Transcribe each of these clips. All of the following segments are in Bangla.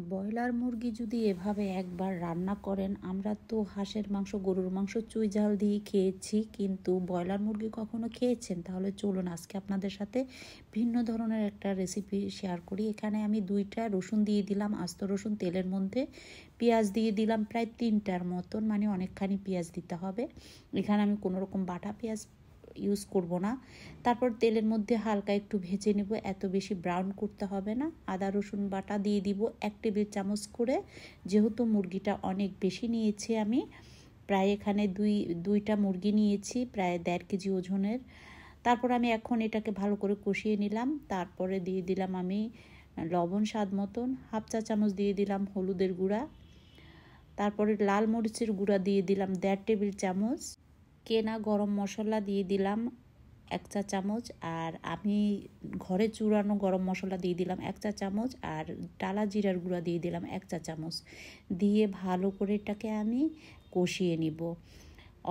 ব্রয়লার মুরগি যদি এভাবে একবার রান্না করেন, আমরা তো হাঁসের মাংস, গরুর মাংস চুই ঝাল দিয়ে খেয়েছি, কিন্তু ব্রয়লার মুরগি কখনো খেয়েছেন? তাহলে চলুন আজকে আপনাদের সাথে ভিন্ন ধরনের একটা রেসিপি শেয়ার করি। এখানে আমি 2টা রসুন দিয়ে দিলাম, আস্ত রসুন তেলের মধ্যে। পেঁয়াজ দিয়ে দিলাম প্রায় 3টার মতন, মানে অনেকখানি পেঁয়াজ দিতে হবে। এখানে আমি কোনো রকম বাটা পেঁয়াজ ইউজ করব না। তারপর তেলের মধ্যে হালকা একটু ভেজে নেব, এত বেশি ব্রাউন করতে হবে না। আদা রসুন বাটা দিয়ে দিব 1 টেবিল চামচ করে, যেহেতু মুরগিটা অনেক বেশি নিয়েছি আমি, প্রায় এখানে দুইটা মুরগি নিয়েছি, প্রায় 1.5 কেজি ওজনের। তারপর আমি এখন এটাকে ভালো করে কষিয়ে নিলাম। তারপরে দিয়ে দিলাম আমি লবণ স্বাদ মতন, 1/2 চা চামচ দিয়ে দিলাম হলুদের গুঁড়া। তারপরে লাল মরিচের গুঁড়া দিয়ে দিলাম 1.5 টেবিল চামচ। কেনা গরম মশলা দিয়ে দিলাম 1 চা চামচ, আর আমি ঘরে চুরানো গরম মশলা দিয়ে দিলাম 1 চা চামচ, আর টালা জিরার গুঁড়া দিয়ে দিলাম 1 চা চামচ। দিয়ে ভালো করে এটাকে আমি কষিয়ে নিব।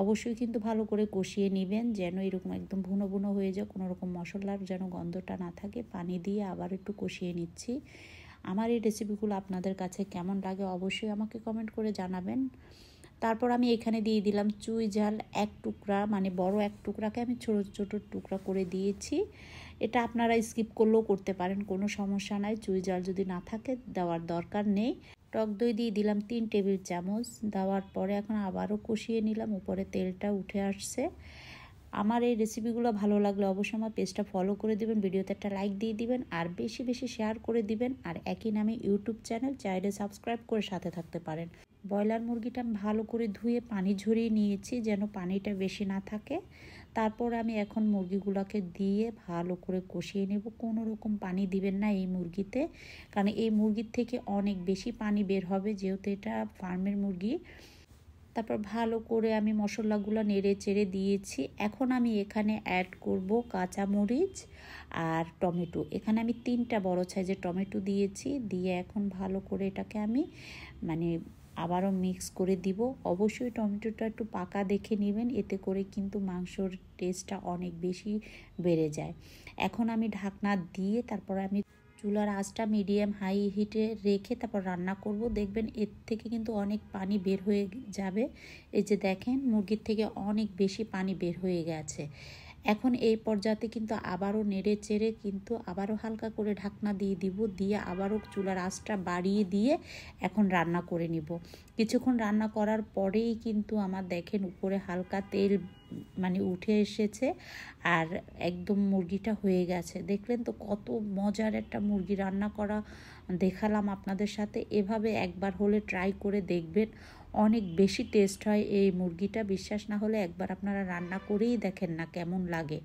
অবশ্যই কিন্তু ভালো করে কষিয়ে নেবেন, যেন এরকম একদম ভুনো ভুনো হয়ে যায়, কোনো রকম মশলার যেন গন্ধটা না থাকে। পানি দিয়ে আবার একটু কষিয়ে নিচ্ছি। আমার এই রেসিপিগুলো আপনাদের কাছে কেমন লাগে অবশ্যই আমাকে কমেন্ট করে জানাবেন। তারপর আমি এখানে দিয়ে দিলাম চুই ঝাল 1 টুকরা, মানে বড় 1 টুকরাকে আমি ছোট ছোট টুকরা করে দিয়েছি। এটা আপনারা স্কিপ করলেও করতে পারেন, কোনো সমস্যা নাই। চুই ঝাল যদি না থাকে দেওয়ার দরকার নেই। টক দই দিয়ে দিলাম 3 টেবিল চামচ। দেওয়ার পরে এখন আবারও কষিয়ে নিলাম, উপরে তেলটা উঠে আসছে। আমার এই রেসিপিগুলো ভালো লাগলে অবশ্যই আমার পেজটা ফলো করে দিবেন, ভিডিওতে একটা লাইক দিয়ে দিবেন, আর বেশি বেশি শেয়ার করে দিবেন। আর একই নামে ইউটিউব চ্যানেল চাইলে সাবস্ক্রাইব করে সাথে থাকতে পারেন। ব্রয়লার মুরগিটা আমি ভালো করে ধুয়ে পানি ঝরিয়ে নিয়েছি, যেন পানিটা বেশি না থাকে। তারপর আমি এখন মুরগিগুলোকে দিয়ে ভালো করে কষিয়ে নেব। কোনো রকম পানি দিবেন না এই মুরগিতে, কারণ এই মুরগির থেকে অনেক বেশি পানি বের হবে, যেহেতু এটা ফার্মের মুরগি। তারপর ভালো করে আমি মশলাগুলো নেড়ে চেড়ে দিয়েছি। এখন আমি এখানে অ্যাড করব কাঁচামরিচ আর টমেটো। এখানে আমি 3টা বড় সাইজের টমেটো দিয়েছি। দিয়ে এখন ভালো করে এটাকে আমি আবারও মিক্স করে দিব। অবশ্যই টমেটোটা একটু পাকা দেখে নেবেন, এতে করে কিন্তু মাংসর টেস্টটা অনেক বেশি বেড়ে যায়। এখন আমি ঢাকনা দিয়ে তারপর আমি চুলার আঁচটা মিডিয়াম হাই হিটে রেখে তারপর রান্না করব। দেখবেন এর থেকে কিন্তু অনেক পানি বের হয়ে যাবে। এই যে দেখেন, মুরগির থেকে অনেক বেশি পানি বের হয়ে গেছে। এখন এই পর্যায়ে কিন্তু আবারও নেড়ে চেড়ে কিন্তু আবারও হালকা করে ঢাকনা দিয়ে দিব। দিয়ে আবারও চুলার আঁচটা বাড়িয়ে দিয়ে এখন রান্না করে নিব। কিছুক্ষণ রান্না করার পরেই কিন্তু আমার দেখেন উপরে হালকা তেল উঠে এসেছে, আর একদম মুরগিটা হয়ে গেছে। দেখলেন তো কত মজার একটা মুরগি রান্না করা দেখালাম আপনাদের সাথে। এভাবে একবার হলে ট্রাই করে দেখবেন, অনেক বেশি টেস্ট হয় এই মুরগিটা। বিশ্বাস না হলে একবার আপনারা রান্না করেই দেখেন না কেমন লাগে।